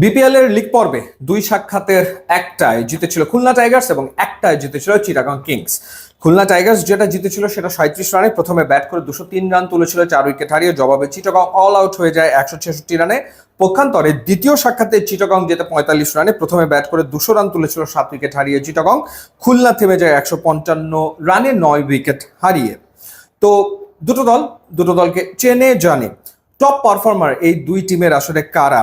BPL এর league পর্বে দুই সাক্ষাতের একটায় জিতেছিল খুলনা টাইগার্স এবং একটায় জিতেছিল চিটাগং কিংস। খুলনা টাইগার্স যেটা জিতেছিল সেটা 37 রানে, প্রথমে ব্যাট করে 203 রান তুলেছিল, 4 উইকেট হারিয়ে। জবাবে চিটাগং অল আউট হয়ে যায় 166 রানে। পক্ষান্তরে দ্বিতীয় সাক্ষাতে চিটাগং জেতে 45 রানে, প্রথমে ব্যাট করে 200 রান তুলেছিল, 7 উইকেট হারিয়ে চিটাগং। খুলনা থেমে যায় 155 রানে, 9 উইকেট হারিয়ে। তো দুটো দলকে চেনে জানে। টপ পারফর্মার এই দুই টিমের আসলে কারা?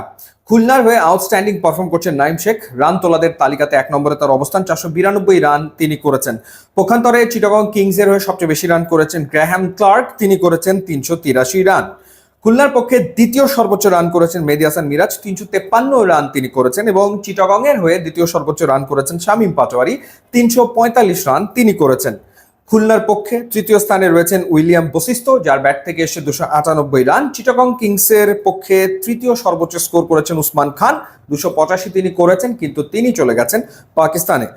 খুলনার হয়ে আউটস্ট্যান্ডিং পারফর্ম করছেন নাইম শেখ। রান তোলাদের তালিকাতে 1 নম্বরে তার অবস্থান, 492 রান তিনি করেছেন। পক্ষান্তরে চিটাগং কিংসের হয়ে সবচেয়ে বেশি রান করেছেন গ্রাহাম ক্লার্ক, তিনি করেছেন 383 রান। খুলনার পক্ষে দ্বিতীয় সর্বোচ্চ রান করেছেন মেহেদী হাসান মিরাজ, 353 রান তিনি করেছেন। এবং চিটাগং এর হয়ে দ্বিতীয় সর্বোচ্চ রান করেছেন শামীম পাটোয়ারি, 345 রান তিনি করেছেন। খুলনার পক্ষে তৃতীয় স্থানে রয়েছেন উইলিয়াম বশিষ্ঠ, যার ব্যাট থেকে এসে 298 রান। চিটাগং কিংসের পক্ষে তৃতীয় সর্বোচ্চ স্কোর করেছেন উসমান খান, 285 তিনি করেছেন, কিন্তু তিনি চলে গেছেন পাকিস্তানে।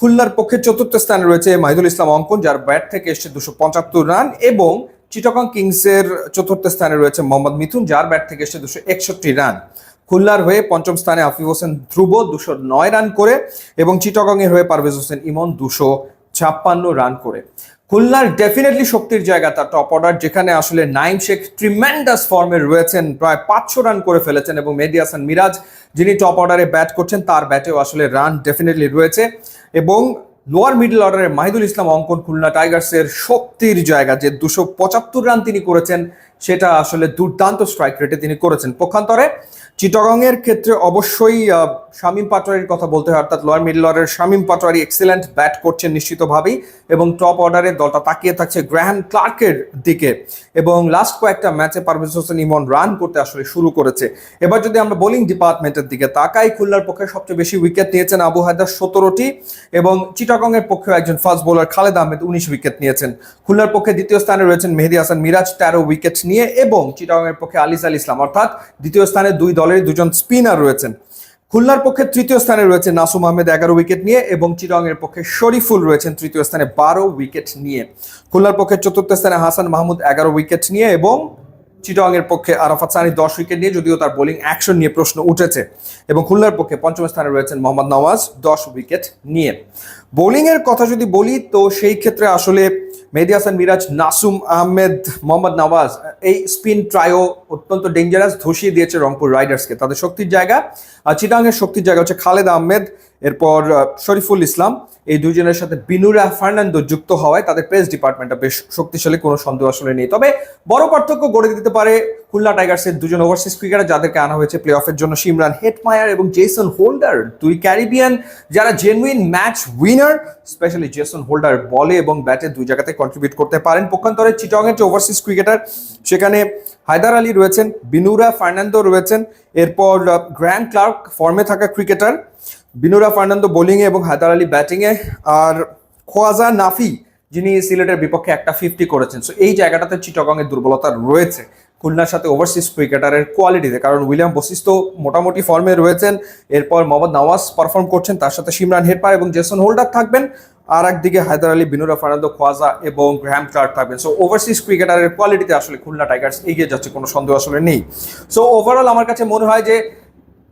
খুলনার পক্ষে চতুর্থ স্থানে রয়েছে মাহিদুল ইসলাম অঙ্কন, যার ব্যাট থেকে এসে 275 রান। এবং চিটাগং কিংসের চতুর্থ স্থানে রয়েছে মোহাম্মদ মিথুন, যার ব্যাট থেকে এসে 261 রান। খুলনার হয়ে পঞ্চম স্থানে আফিফ হোসেন ধ্রুব 209 রান করে, এবং চিটাগং এর হয়ে পারভেজ হোসেন ইমন 256 রান করে। খুলনার ডেফিনেটলি শক্তির জায়গা তার টপ অর্ডার, যেখানে আসলে নাইম শেখ ট্রিমেন্ডাস ফর্মে রয়েছেন, প্রায় 500 রান করে ফেলেছেন। এবং মেহেদী হাসান মিরাজ যিনি টপ অর্ডারে ব্যাট করছেন, তার ব্যাটেও আসলে রান ডেফিনেটলি রয়েছে। এবং লোয়ার মিডল অর্ডারে মাহিদুল ইসলাম অঙ্কন খুলনা টাইগার্সের শক্তির জায়গা, যে 275 রান তিনি করেছেন, সেটা আসলে দুর্দান্ত স্ট্রাইক রেটে তিনি করেছেন। পক্ষান্তরে চিটাগং এর ক্ষেত্রে অবশ্যই শামীম পাটোয়ারির কথা বলতে হয়, অর্থাৎ লোয়ার মিডল অর্ডারের শামীম পাটোয়ারি এক্সেলেন্ট ব্যাট করছেন নিশ্চিতভাবেই। এবং টপ অর্ডারে দলটা তাকিয়ে থাকছে গ্রাহাম ক্লার্কের দিকে। এবং লাস্ট কয়েকটা ম্যাচে পারভেজ হোসেন ইমন রান করতে আসলে শুরু করেছে। এবার যদি আমরা বোলিং ডিপার্টমেন্টের দিকে তাকাই, খুলনার পক্ষে সবচেয়ে বেশি উইকেট নিয়েছেন আবু হায়দার 17টি, এবং চিটাগং এর পক্ষে একজন fast bowler Khaled Ahmed 19 wicket নিয়েছেন। খুলনার পক্ষে দ্বিতীয় স্থানে রয়েছেন মেহেদী হাসান মিরাজ 13 উইকেট নিয়ে, এবং চিটাগং এর পক্ষে আলিস আল ইসলাম, অর্থাৎ দ্বিতীয় স্থানে দুই দলের দুজন স্পিনার রয়েছেন। খুলনার পক্ষে তৃতীয় স্থানে রয়েছে নাসুম আহমেদ 11 উইকেট নিয়ে, এবং চিটাগং এর পক্ষে শরীফুল রয়েছেন তৃতীয় স্থানে 12 উইকেট নিয়ে। খুলনার পক্ষে চতুর্থ স্থানে হাসান মাহমুদ 11 উইকেট নিয়ে, এবং চিটাগং এর পক্ষে আরাফাত সানি 10 উইকেট নিয়ে, যদিও তার বোলিং অ্যাকশন নিয়ে প্রশ্ন উঠেছে। এবং খুলনার পক্ষে পঞ্চম স্থানে রয়েছেন মোহাম্মদ নওয়াজ 10 উইকেট নিয়ে। বোলিং এর কথা যদি বলি, তো সেই ক্ষেত্রে আসলে মেহেদী হাসান মিরাজ, নাসুম আহমেদ, মোহাম্মদ নওয়াজ, এই স্পিন ট্রায়ো অত্যন্ত ডেঞ্জারাস, ধসিয়ে দিয়েছে রংপুর রাইডার্সকে তাদের শক্তির জায়গা। আর চিটাগংয়ের শক্তির জায়গা হচ্ছে খালেদ আহমেদ, এরপর শরীফুল ইসলাম। এই দুজনের সাথে বিনুরা ফার্নান্দো যুক্ত হওয়ায় তাদের পেস ডিপার্টমেন্টটা বেশ শক্তিশালী, কোনো সন্দেহ আসলে নেই। তবে বড় পার্থক্য গড়ে দিতে পারে খুলনা টাইগার্সের দুজন ওভারসিজ ক্রিকেটার, যাদেরকে আনা হয়েছে প্লে অফের জন্য, সিমরান হেটমায়ার এবং জেসন হোল্ডার, দুই ক্যারিবিয়ান যারা genuine match winner. Specially Jason holder বলে এবং ব্যাটে দুই জায়গাতে কন্ট্রিবিউট করতে পারেন। পক্ষান্তরে চিটাগংয়ের যে ওভারসিজ ক্রিকেটার, সেখানে হায়দার আলী রয়েছেন, বিনুরা ফার্নান্দো রয়েছেন, এরপর গ্র্যান্ড ক্লার্ক ফর্মে থাকা ক্রিকেটার, বিনুরা ফার্নান্দো বোলিংয়ে এবং হায়দার আলী ব্যাটিংয়ে, আর খোয়াজা নাফি যিনি সিলেটের বিপক্ষে একটা 50 করেছেন। সো এই জায়গাটাতে চিটাগংয়ের দুর্বলতা রয়েছে খুলনার সাথে ওভারসিজ ক্রিকেটারের কোয়ালিটিতে, কারণ উইলিয়াম বশিষ্ঠ মোটামুটি ফর্মে রয়েছেন, এরপর মোহাম্মদ নওয়াজ পারফর্ম করছেন, তার সাথে সিমরান হেটমায়ার এবং জেসন হোল্ডার থাকবেন, আর একদিকে হায়দার আলী, বিনুরা ফার্নান্দো, খোয়াজা এবং গ্রাহাম ক্লার্ক থাকবেন। সো ওভারসিজ ক্রিকেটারের কোয়ালিটিতে আসলে খুলনা টাইগার্স এগিয়ে যাচ্ছে, কোনো সন্দেহ আসলে নেই। সো ওভারঅল আমার কাছে মনে হয়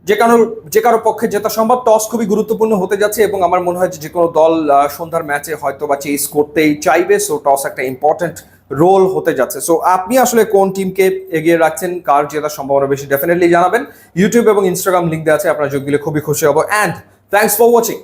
যে কারো পক্ষে জেতা সম্ভব। টস খুবই গুরুত্বপূর্ণ হতে যাচ্ছে, এবং আমার মনে হয় যে কোনো দল সন্ধ্যার ম্যাচে হয়তো বা চেস করতেই চাইবে। সো টস একটা ইম্পর্টেন্ট রোল হতে যাচ্ছে। সো আপনি আসলে কোন টিমকে এগিয়ে রাখছেন, কার জেতার সম্ভাবনা বেশি, ডেফিনেটলি জানাবেন। ইউটিউব এবং ইনস্টাগ্রাম লিঙ্ক দেওয়া আছে, আপনারা যোগ দিলে খুবই খুশি হব। And thanks for watching.